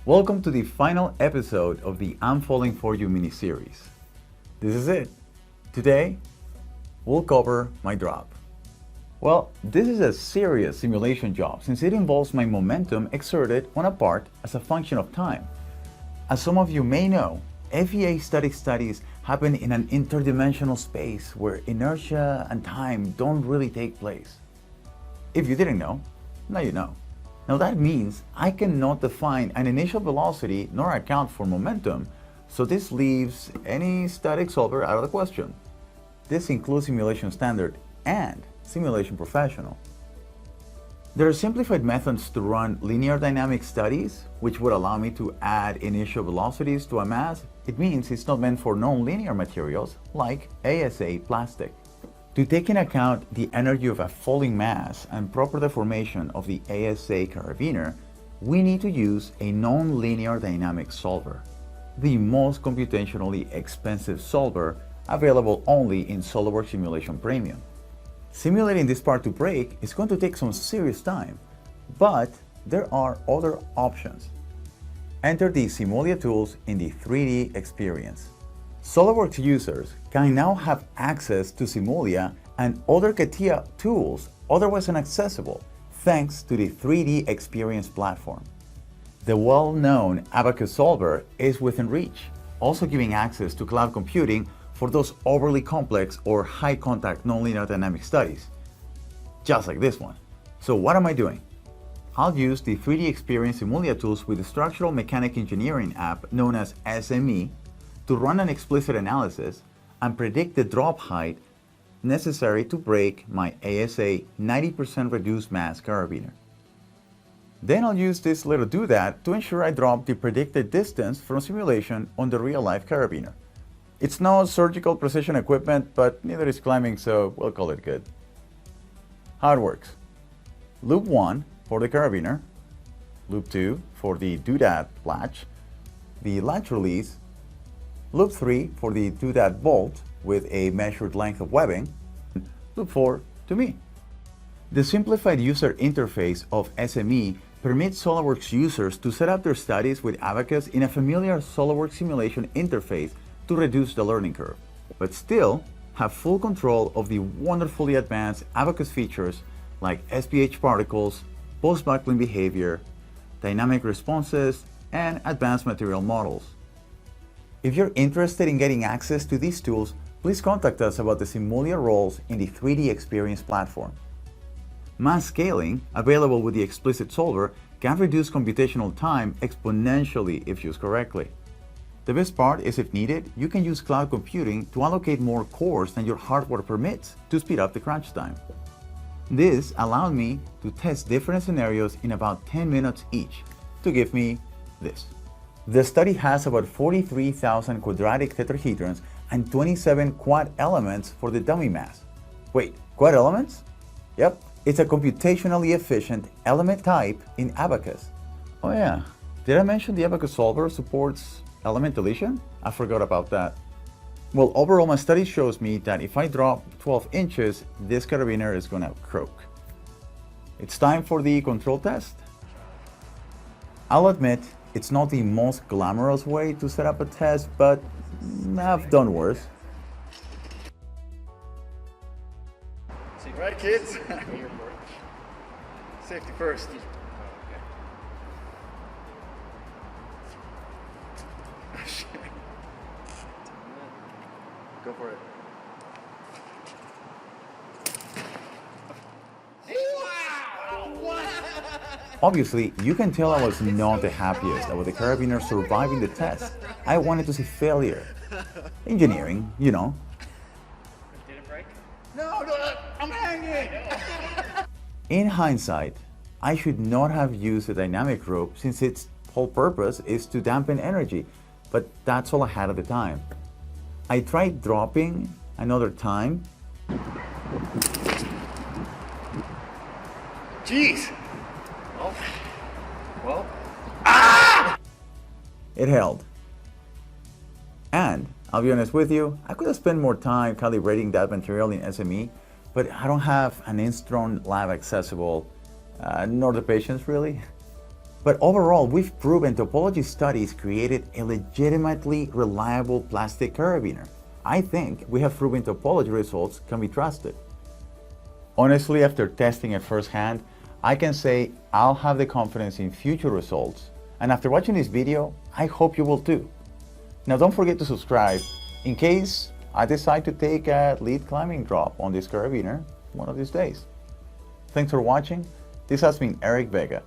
Welcome to the final episode of the I'm Falling For You mini-series. This is it. Today, we'll cover my drop. Well, this is a serious simulation job since it involves my momentum exerted on a part as a function of time. As some of you may know, FEA static studies happen in an interdimensional space where inertia and time don't really take place. If you didn't know, now you know. Now that means I cannot define an initial velocity nor account for momentum, so this leaves any static solver out of the question. This includes Simulation Standard and Simulation Professional. There are simplified methods to run linear dynamic studies, which would allow me to add initial velocities to a mass. It means it's not meant for non-linear materials like ASA plastic. To take into account the energy of a falling mass and proper deformation of the ASA carabiner, we need to use a non-linear dynamic solver, the most computationally expensive solver available only in SOLIDWORKS Simulation Premium. Simulating this part to break is going to take some serious time, but there are other options. Enter the Simulia tools in the 3D experience. SOLIDWORKS users can now have access to Simulia and other CATIA tools otherwise inaccessible thanks to the 3D experience platform. The well-known ABAQUS solver is within reach, also giving access to cloud computing for those overly complex or high-contact nonlinear dynamic studies, just like this one. So what am I doing? I'll use the 3D experience Simulia tools with the structural mechanic engineering app known as SME to run an explicit analysis and predict the drop height necessary to break my ASA 90% reduced mass carabiner. Then I'll use this little doodad to ensure I drop the predicted distance from simulation on the real-life carabiner. It's no surgical precision equipment, but neither is climbing, so we'll call it good. How it works. Loop 1 for the carabiner, loop 2 for the doodad latch, the latch release, loop 3 for the doodad bolt with a measured length of webbing, loop 4 to me. The simplified user interface of SME permits SOLIDWORKS users to set up their studies with ABAQUS in a familiar SOLIDWORKS simulation interface to reduce the learning curve, but still have full control of the wonderfully advanced ABAQUS features like SPH particles, post-buckling behavior, dynamic responses, and advanced material models. If you're interested in getting access to these tools, please contact us about the Simulia roles in the 3D experience platform. Mass scaling, available with the explicit solver, can reduce computational time exponentially if used correctly. The best part is, if needed, you can use cloud computing to allocate more cores than your hardware permits to speed up the crunch time. This allowed me to test different scenarios in about 10 minutes each to give me this. The study has about 43,000 quadratic tetrahedrons and 27 quad elements for the dummy mass. Wait, quad elements? Yep, it's a computationally efficient element type in ABAQUS. Oh yeah, did I mention the ABAQUS solver supports element deletion? I forgot about that. Well, overall my study shows me that if I drop 12 inches, this carabiner is gonna croak. It's time for the control test. I'll admit, it's not the most glamorous way to set up a test, but I've done worse. Right, kids? Safety first. Go for it. Obviously, you can tell I was not the happiest about the carabiner surviving the test. I wanted to see failure. Engineering, you know. Did it break? No, I'm hanging! In hindsight, I should not have used a dynamic rope since its whole purpose is to dampen energy, but that's all I had at the time. I tried dropping another time. Jeez! Well. It held. And I'll be honest with you, I could have spent more time calibrating that material in SME, but I don't have an Instron lab accessible, nor the patience really. But overall, we've proven topology studies created a legitimately reliable plastic carabiner. I think we have proven topology results can be trusted. Honestly, after testing it firsthand, I can say I'll have the confidence in future results. And after watching this video, I hope you will too. Now don't forget to subscribe in case I decide to take a lead climbing drop on this carabiner one of these days. Thanks for watching. This has been Eric Vega.